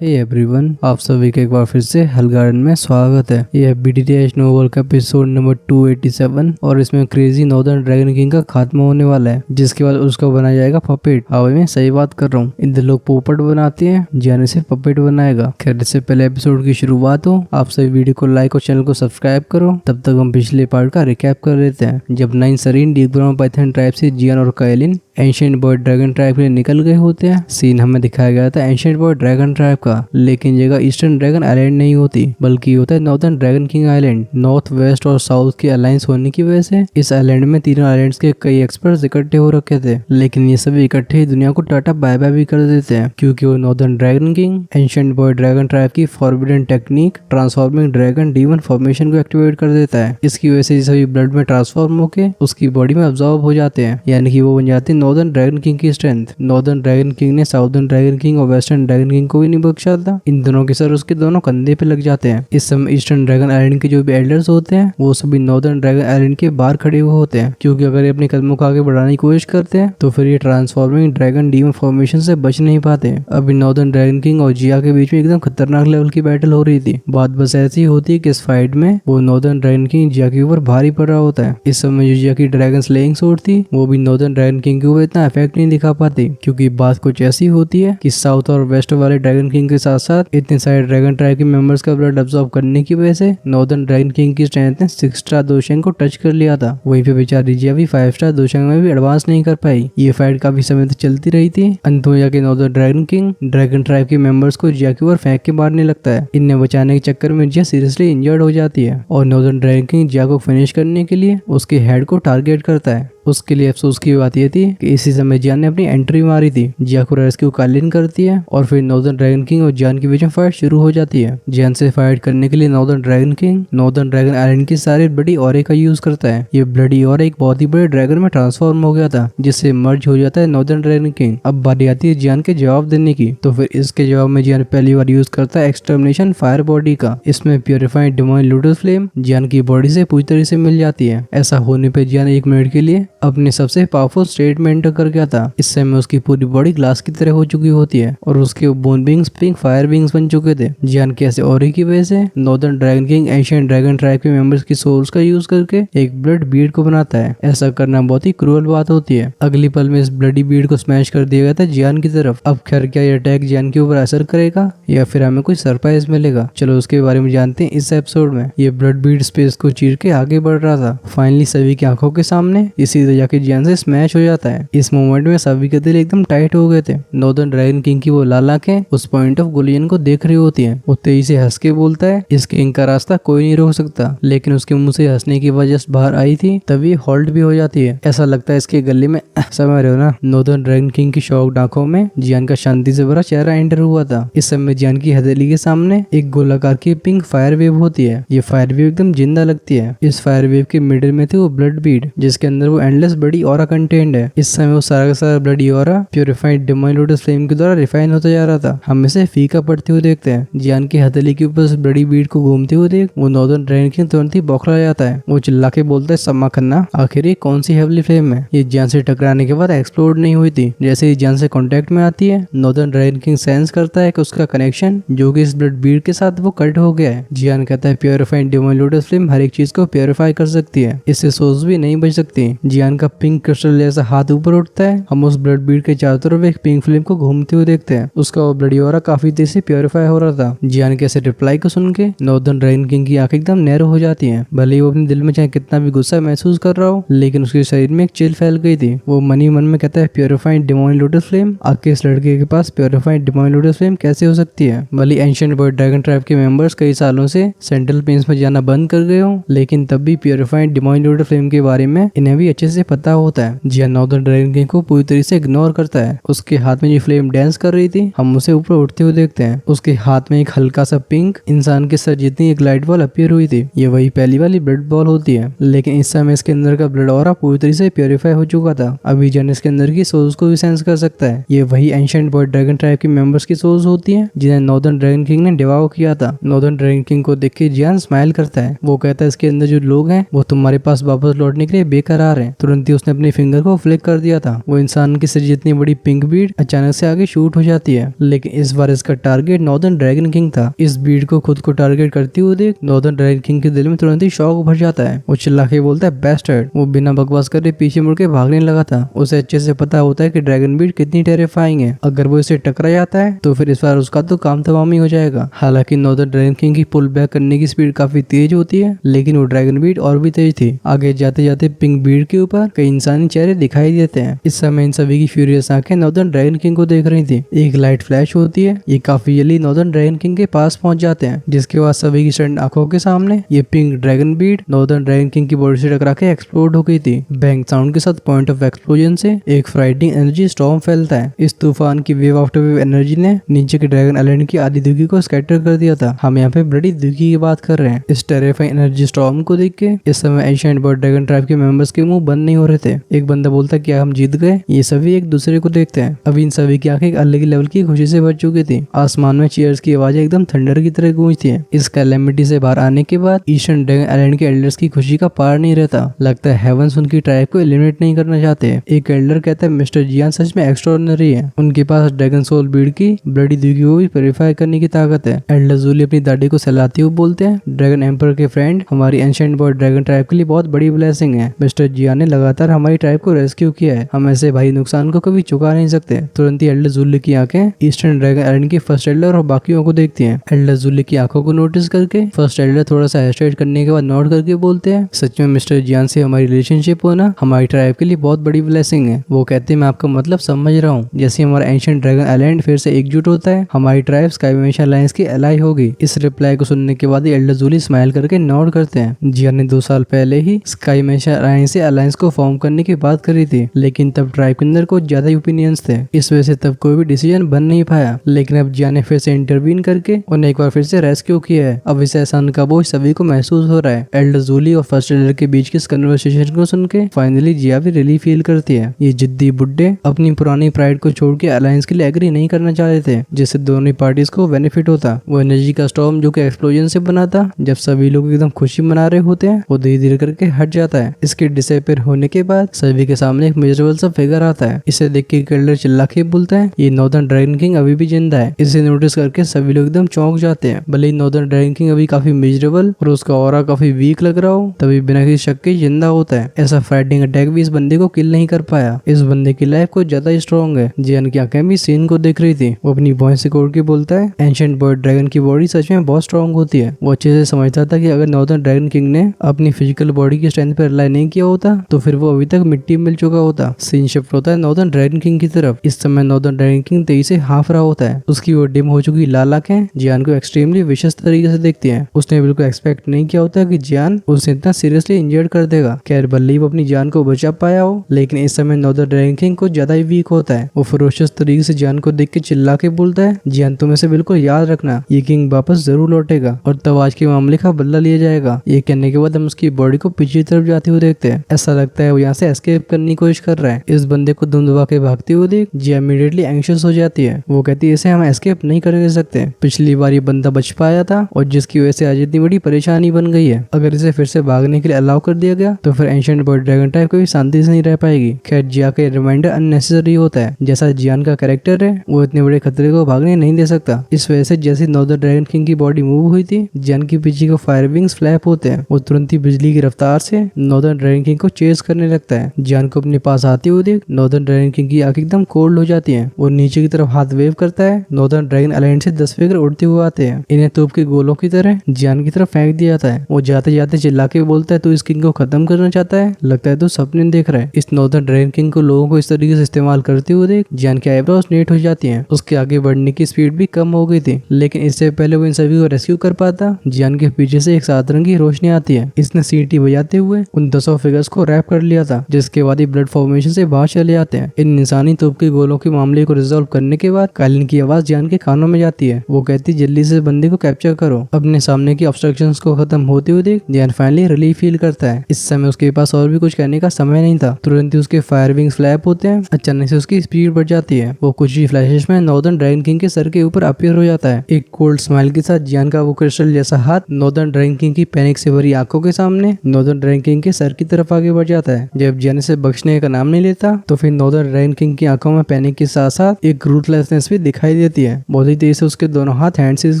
Hey everyone, आप सभी का एक बार फिर से हल गार्डन में स्वागत है। यह BTTH नोवेल का एपिसोड नंबर 287 और इसमें क्रेजी नॉर्दर्न ड्रैगन किंग का खात्मा होने वाला है, जिसके बाद उसका बनाया जाएगा पपेट। हाँ मैं सही बात कर रहा हूँ, इधर लोग पोपट बनाते हैं, जाने से पपेट बनाएगा। खैर इससे पहले एपिसोड की शुरुआत हो, आप सभी वीडियो को लाइक और चैनल को सब्सक्राइब करो। तब तक हम पिछले पार्ट का रिकैप कर लेते हैं। जब 9 सरीन डीप ब्राउन पाइथन ट्राइब से जियान और Kaylin ancient boy dragon tribe के लिए निकल गए होते हैं। सीन हमें दिखाया गया था एंशिएंट बॉय ड्रैगन ट्राइब का, लेकिन जगह ईस्टर्न ड्रैगन आइलैंड नहीं होती, बल्कि होता है northern dragon king island. North west और साउथ की अलायंस होने की वजह से इस आइलैंड में तीनों आइलैंड्स के कई एक्सपर्ट्स इकट्ठे हो रखे थे, लेकिन ये सभी इकट्ठे दुनिया को टाटा बाय बाय भी कर देते हैं, क्योंकि वो northern dragon king ancient boy dragon tribe की forbidden technique transforming dragon demon formation को एक्टिवेट कर देता है। इसकी वजह से ये सभी ब्लड में ट्रांसफॉर्म होकर उसकी बॉडी में अब्सॉर्ब हो जाते हैं, यानी कि वो बन जाते हैं नॉर्दर्न ड्रैगन किंग की स्ट्रेंथ। नॉर्दर्न ड्रैगन किंग ने साउदर्न ड्रैगन किंग और वेस्टर्न ड्रैगन किंग को भी नहीं बख्शा था। इन दोनों के सर उसके दोनों कंधे पे लग जाते हैं। इस समय ईस्टर्न ड्रैगन आइलैंड के जो भी एल्डर्स होते हैं वो सभी नॉर्दर्न ड्रैगन आइलैंड के बाहर खड़े हुए होते हैं, क्योंकि अगर ये अपने कदमों को आगे बढ़ाने की कोशिश करते हैं तो फिर ये ट्रांसफॉर्मिंग ड्रैगन डीमन फॉर्मेशन से बच नहीं पाते। अभी नॉर्दर्न ड्रैगन किंग और जिया के बीच में एकदम खतरनाक लेवल की बैटल हो रही थी। बात बस ऐसी होती है कि इस फाइट में वो नॉर्दर्न ड्रैगन किंग जिया के ऊपर भारी पड़ रहा होता है। इस समय जो जिया की ड्रैगन स्लेइंग सोर्ड थी वो भी नॉर्दर्न ड्रैगन किंग के ऊपर इतना इफेक्ट नहीं दिखा पाती, क्योंकि बात कुछ ऐसी होती है कि साउथ और वेस्ट वाले ड्रैगन किंग के साथ साथ इतने सारे ड्रैगन ट्राइब के मेंबर्स का ब्लड अब्सॉर्ब करने की वजह से नॉर्दर्न ड्रैगन किंग की स्ट्रेंथ ने 6 स्टार दोशंग को टच कर लिया था। वहीं पे बेचारी जिया भी 5 स्टार दोशंग में भी एडवांस नहीं कर पाई। ये फाइट काफी समय तक चलती रही थी। अंत में जाके northern dragon king dragon tribe के मेंबर्स को जिया के ऊपर फेंक के मारने लगता है। इन्हें बचाने के चक्कर में जिया सीरियसली इंजर्ड हो जाती है और नॉर्दर्न ड्रैगन किंग जिया को फिनिश करने के लिए उसके हेड को टारगेट करता है। उसके लिए अफसोस की बात यह थी कि इसी समय जियान ने अपनी एंट्री मारी थी। जिया को रेस्क्यू कायलिन करती है और फिर नॉर्दर्न ड्रैगन किंग और जियान के बीच में फाइट शुरू हो जाती है। जियान से फाइट करने के लिए northern dragon king northern dragon island की सारी ब्लडी ऑरे का यूज करता है। ये ब्लडी ऑरा एक बहुत ही बड़े ड्रैगन में ट्रांसफॉर्म हो गया था, जिससे मर्ज हो जाता है नॉर्दर्न ड्रैगन किंग। अब बारी आती है जियान के जवाब देने की, तो फिर इसके जवाब में जियान पहली बार यूज करता है एक्सटर्मिनेशन फायर बॉडी का। इसमें प्योरीफाइड डिवाइन लोटस फ्लेम जियान की बॉडी से पूरी तरह से मिल जाती है। ऐसा होने पर जियान 1 मिनट के लिए अपने सबसे पावरफुल स्टेट में एंटर कर गया था। इस समय उसकी पूरी बॉडी ग्लास की तरह हो चुकी होती है और उसके bone wings pink fire wings बन चुके थे। जियान के ऐसे ऑरे की वजह से northern dragon king ancient dragon tribe के मेंबर्स की सोल्स का यूज करके एक ब्लड बीड को बनाता है। ऐसा करना बहुत ही क्रूअल बात होती है। अगली पल में इस ब्लडी बीड को स्मैश कर दिया गया था जियान की तरफ। अब खैर क्या ये अटैक जियान के ऊपर असर करेगा या फिर हमें कोई सरप्राइज मिलेगा, चलो उसके बारे में जानते हैं इस एपिसोड में। ये ब्लड बीड स्पेस को चीर के आगे बढ़ रहा था। फाइनली सभी की आंखों के सामने इसी तरह जाके जियान से स्मैश हो जाता है। इस मोमेंट में सभी के दिल एकदम टाइट हो गए थे। नॉर्दर्न ड्रैगन किंग की वो लाल आंखें उस पॉइंट ऑफ गुलियन को देख रही होती हैं। वो तेजी से हंस के बोलता है इस किंग का रास्ता कोई नहीं रोक सकता, लेकिन उसके मुंह से हंसने की वजह बाहर आई थी तभी हॉल्ट भी हो जाती है। ऐसा लगता है इसके गले में समझ रहे हो ना। नॉर्दर्न ड्रैगन किंग की शॉक्ड आंखों में जियान का शांति से भरा चेहरा एंटर हुआ था। इस समय जियान की हथेली के सामने एक गोलाकार की पिंक फायर वेव होती है। ये फायर वेव एकदम जिंदा लगती है। इस फायर वेव के मिडिल में थे वो ब्लड बीड, जिसके अंदर वो एंडलेस बड़ी ऑरा कंटेंट है। इस समय वो सारा का सारा bloody aura purified divine lotus flame के द्वारा रिफाइन होता जा रहा था। हम इसे फीका पड़ते हुए देखते हैं। जियान की हथेली के ऊपर ब्लडी बीड को घूमते हुए देख वो नॉर्दर्न ड्रैगन किंग तुरंत ही बौखला जाता है। वो चिल्ला के बोलता है सम्मा खन्ना, आखिर ये कौन सी हेवली फ्लेम है? ये जियान से टकराने के बाद एक्सप्लोड नहीं हुई थी। जैसे ही जियान से कांटेक्ट में आती है नॉर्दर्न ड्रैगन किंग सेंस करता है कि उसका कनेक्शन जो कि इस ब्लड बीड के साथ वो कट हो गया है। जियान कहता है प्योरीफाइड डिवाइन लोटस फ्लेम हर एक चीज को प्योरीफाई कर सकती है, इससे सोल्स भी नहीं बच सकती। जियान का पिंक क्रिस्टल जैसा हाथ ऊपर उठता है। हम उस ब्लड बीड के चारों तरफ एक पिंक फ्लेम को घूमते हुए देखते हैं। उसका वो ब्लडी ऑरा काफी तेजी से प्योरीफाई हो रहा था। जियान के ऐसे रिप्लाई को सुन के नॉर्दर्न ड्रैगन किंग की आंखें एकदम नैरो हो जाती हैं। भले ही वो अपने दिल में चाहे कितना भी गुस्सा महसूस कर रहा हो, लेकिन उसके शरीर में एक चिल फैल गई थी। वो मन ही मन में कहता है प्योरीफाइड डिवाइन लोटस फ्लेम, आके इस लड़के के पास प्योरीफाइड डिवाइन लोटस फ्लेम कैसे हो सकती है? भले एंशिएंट बॉय ड्रैगन ट्राइब के मेंबर्स कई सालों से सेंट्रल प्लेन्स में जाना बंद कर गए हो, लेकिन तब भी प्योरीफाइड डिवाइन लोटस फ्लेम के बारे में इन्हें भी अच्छे से पता होता है। जियान नॉर्दर्न ड्रैगन किंग को पूरी तरह से इग्नोर करता है। उसके हाथ में जो फ्लेम डांस कर रही थी हम उसे ऊपर उठते हुए देखते हैं। उसके हाथ में एक हल्का सा पिंक इंसान के सर जितनी एक लाइट बॉल अपीयर हुई थी। ये वही पहली वाली ब्लड बॉल होती है, लेकिन इस समय इसके अंदर का ब्लड ऑरा पूरी तरह से प्योरीफाई हो चुका था। अभी जियान इसके अंदर की सोल्स को भी सेंस कर सकता है। ये वही एंशिएंट बॉय ड्रैगन ट्राइब के मेंबर्स की सोल्स होती हैं जिन्हें नॉर्दर्न ड्रैगन किंग ने डिवाओ किया था। नॉर्दर्न ड्रैगन किंग को देख के जियान स्माइल करता है। वो कहता है इसके अंदर जो लोग हैं वो तुम्हारे पास वापस लौटने के लिए बेकरार हैं, तुरंत ही उसने अपनी फिंगर को फ्लिक कर दिया था। वो इंसान की सिर जितनी बड़ी पिंक बीड अचानक से आगे शूट हो जाती है, लेकिन इस बार इसका टारगेट नॉर्दर्न ड्रैगन किंग था। इस बीड को खुद को टारगेट करते हुए देख नॉर्दर्न ड्रैगन किंग के दिल में तुरंत ही शौक भर जाता है। वो चिल्ला के बोलता है बेस्टर्ड। वो बिना बकवास करे पीछे मुड़ के भागने लगा था। उसे अच्छे से पता होता है कि ड्रैगन बीड कितनी टेरिफाइंग है। अगर वो इसे टकरा जाता है तो फिर इस बार उसका तो काम तमाम ही हो जाएगा। हालांकि नॉर्दर्न ड्रैगन किंग की पुल बैक करने की स्पीड काफी तेज होती है, लेकिन वो ड्रैगन बीड और भी तेज थी। आगे जाते जाते पिंक बीड के ऊपर कई इंसानी चेहरे दिखाई देते हैं। इस समय इन सभी की फ्यूरियस आंखें नॉर्दर्न ड्रैगन किंग को देख रही थी। एक लाइट फ्लैश होती है। ये काफी जल्दी नॉर्दर्न ड्रैगन किंग के पास पहुंच जाते हैं, जिसके बाद सभी की स्टंट आंखों के सामने ये pink dragon Beed northern dragon king की बॉडी से टकरा के एक्सप्लोड हो गई थी। बैंग साउंड के साथ पॉइंट ऑफ एक्सप्लोजन से एक फ्राइटिंग एनर्जी स्टॉर्म फैलता है। इस तूफान की वेव आफ्टर वेव एनर्जी ने नीचे के ड्रैगन आइलैंड की आधी दुखी को स्कैटर कर दिया था। हम यहाँ पे ब्लडी दुखी की बात कर रहे हैं। इस टेरिफाइंग एनर्जी स्टॉर्म को देख के इस समय एंशिएंट बर्ड ड्रैगन ट्राइब के मेंबर्स के मुंह बंद नहीं हो रहे थे। एक बंदा बोलता है क्या हम जीत गए। ये सभी एक दूसरे को देखते हैं। अभी इन सभी की आंखें एक अलग ही लेवल की खुशी से भर चुकी थी। आसमान में चीयर्स की आवाजें एकदम थंडर की तरह गूंजती हैं। इस कैलेमिटी से बाहर आने के बाद ईस्टर्न ड्रैगन आइलैंड के एल्डर्स की खुशी का पार नहीं रहता। लगता है हेवंस उनकी ट्राइब को एलिमिनेट नहीं करना चाहते। एक एल्डर कहता है मिस्टर जियान सच में एक्स्ट्राऑर्डिनरी है। उनके पास ड्रैगन सोल बीड की ब्लडी दुखी को भी प्योरीफाई करने की ताकत है। एल्डर जूली अपनी दादी को सहलाते हुए बोलते हैं ड्रैगन एम्पर के फ्रेंड, हमारी एंशिएंट बर्ड ड्रैगन ट्राइब के लिए बहुत बड़ी ब्लेसिंग है। मिस्टर जियान ने लगातार हमारी ट्राइब को रेस्क्यू किया है। हम ऐसे भाई नुकसान को कभी चुका नहीं सकते। तुरंत ही एल्डर जूली की आंखें ईस्टर्न ड्रैगन आइलैंड के फर्स्ट एल्डर और बाकियों को देखती हैं। एल्डर जूली की आंखों को नोटिस करके फर्स्ट एल्डर थोड़ा सा हेस्टेट करने के बाद नोट करके बोलते हैं सच में मिस्टर जियान से हमारी रिलेशनशिप होना हमारी ट्राइब के लिए बहुत बड़ी ब्लेसिंग है। वो कहते हैं मैं आपका मतलब समझ रहा हूँ। जैसे हमारा एंशिएंट ड्रैगन आइलैंड फिर से एकजुट होता है, हमारी ट्राइब स्काई मेशा अलायंस की एलाई होगी। इस रिप्लाई को सुनने के बाद एल्डर जूली स्माइल करके नोट करते हैं। जियान ने 2 साल पहले ही स्काई मेशा अलायंस से अलायंस को फॉर्म करने की बात करी थी, लेकिन तब ट्राइब के अंदर कुछ ज्यादा ओपिनियंस थे। इस वजह से तब कोई भी डिसीजन बन नहीं पाया। लेकिन अब जियान ने फिर से इंटरवीन करके उन्हें एक बार फिर से रेस्क्यू किया है। अब इस एहसान का बोझ सभी को महसूस हो रहा है। एल्डर जूली और फर्स्ट एल्डर के बीच की इस कन्वर्सेशन को सुन के फाइनली जिया भी रिलीफ फील करती है। ये जिद्दी बुड्ढे अपनी पुरानी प्राइड को छोड़ के अलायंस के लिए एग्री नहीं करना चाहते थे, जिससे दोनों पार्टीज को बेनिफिट होता। वो एनर्जी का स्टॉर्म जो कि एक्सप्लोजन से बना था, जब सभी लोग एकदम खुशी मना रहे होते हैं, वो धीरे धीरे करके हट जाता है। इसके डिसअपीयर होने के बाद सभी के सामने एक मिजरेबल सा फिगर आता है। इसे देख के एल्डर चिल्ला के बोलता है ये नॉर्दर्न ड्रैगन किंग अभी भी जिंदा है। इसे नोटिस करके सभी लोग एकदम चौंक जाते हैं। भले ही नॉर्दर्न ड्रैगन किंग अभी काफी मिजरेबल और उसका ऑरा काफी वीक लग रहा हो, तभी बिना किसी शक के जिंदा होता है। ऐसा फाइटिंग अटैक भी इस बंदे को किल नहीं कर पाया। इस बंदे की लाइफ कुछ ज्यादा स्ट्रॉन्ग है। जियान की आंखें भी सीन को देख रही थी। वो अपनी वॉइस रिकॉर्ड के बोलता है एंशिएंट बर्ड ड्रैगन की बॉडी सच में बहुत स्ट्रॉन्ग होती है। वो अच्छे से समझता था कि अगर नॉर्दर्न ड्रैगन किंग ने अपनी फिजिकल बॉडी की स्ट्रेंथ पर रिलाई नहीं किया होता तो फिर वो अभी तक मिट्टी में मिल चुका होता। सीन शिफ्ट होता है नॉर्दर्न ड्रैगन किंग की तरफ। इस समय नॉर्दर्न ड्रैगन किंग तेजी से हाफ रहा होता है। उसकी वो डिम हो चुकी लाल आंखें जियान को एक्सट्रीमली विशेष तरीके से देखती हैं। उसने बिल्कुल एक्सपेक्ट नहीं किया होता कि जियान उसे इतना सीरियसली इंजर्ड कर देगा। खैर भले ही वो अपनी जान को बचा पाया हो, लेकिन इस समय नॉर्दर्न ड्रैगन किंग कुछ ज्यादा ही वीक होता है। वो फरोशियस तरीके से जियान को देख के चिल्ला के बोलता है जियान तुम इसे बिल्कुल याद रखना, ये किंग वापस जरूर लौटेगा और तब आज के मामले का बदला लिया जाएगा। ये कहने के बाद हम उसकी बॉडी को पीछे तरफ जाते हुए देखते हैं। ऐसा लगता है वो यहाँ से एस्केप करने की कोशिश कर रहा है। इस बंदे को दुम दबा के भागते हुए देख जिया इमीडिएटली एंग्शियस हो जाती है। वो कहती है इसे हम एस्केप नहीं कर सकते। पिछली बार ये बंदा बच पाया था और जिसकी वजह से आज इतनी बड़ी परेशानी बन गई है। अगर इसे फिर से भागने के लिए अलाउ कर दिया गया तो फिर एंशिएंट बर्ड ड्रैगन टाइप कभी शांति से नहीं रह पाएगी। खैर जिया का रिमाइंडर अननेसेसरी होता है। जैसा जियान का कैरेक्टर है वो इतने बड़े खतरे को भागने नहीं दे सकता। इस वजह से जैसे नॉर्दर्न ड्रैगन किंग की बॉडी मूव हुई थी, जियान के पीछे को फायर विंग्स फ्लैप होते हैं। वो तुरंत ही बिजली की रफ्तार से नॉर्दर्न ड्रैगन किंग को चेस करने लगता है। जियान को अपने पास आते हुए देख नॉर्दर्न ड्रैगन किंग की आंखें एकदम कोल्ड हो जाती हैं। वो नीचे की तरफ हाथ वेव करता है। नॉर्दर्न ड्रैगन आइलैंड से 10 फिगर उड़ते हुए आते हैं। इन्हें तोप के गोलों की तरह जियान की तरफ फेंक दिया जाता है। वो जाते जाते चिल्ला के बोलता है तू इस किंग को खत्म करना चाहता है, लगता है तू सपने देख रहा है। इस नॉर्दर्न ड्रैगन किंग को लोगों को इस तरीके से इस्तेमाल करते हुए देख जियान की आईब्रोज नेट हो जाती हैं। उसके आगे बढ़ने की स्पीड भी कम हो गई थी, लेकिन इससे पहले वो इन सभी को रेस्क्यू कर पाता, जियान के पीछे से एक सात रंग की रोशनी आती है। इसने सीटी बजाते हुए उन 10 फिगर्स को रैप कर लिया था, जिसके बाद ही ब्लड फॉर्मेशन से बाहर चले जाते हैं। इन इंसानी तोप के गोलों के मामले को रिजॉल्व करने के बाद कालिन की आवाज जियान के कानों में जाती है। वो कहती जल्दी से बंदे को कैप्चर करो। अपने सामने की ऑब्स्ट्रक्शंस को खत्म होते हुए देख जियान फाइनली रिलीफ फील करता है। इस समय उसके पास और भी कुछ कहने का समय नहीं था। तुरंत ही उसके फायर विंग्स फ्लैप होते हैं। अचानक से उसकी स्पीड बढ़ जाती है। वो कुछ ही फ्लैशेस में नॉर्दर्न ड्रैगन किंग के सर के ऊपर अपीयर हो जाता है। एक कोल्ड स्माइल के साथ जियान का वो क्रिस्टल जैसा हाथ नॉर्दर्न ड्रैगन किंग की पैनिक से भरी आंखों के सामने नॉर्दर्न ड्रैगन किंग के सर की तरफ आगे बढ़ जाता है। जब जियान इसे बख्शने का नाम नहीं लेता तो फिर नॉर्दर्न ड्रैगन किंग की आंखों में पैनिक के साथ साथ एक रूथलेसनेस भी दिखाई देती है। बहुत ही तेज से उसके दोनों हाथ हैंड सीज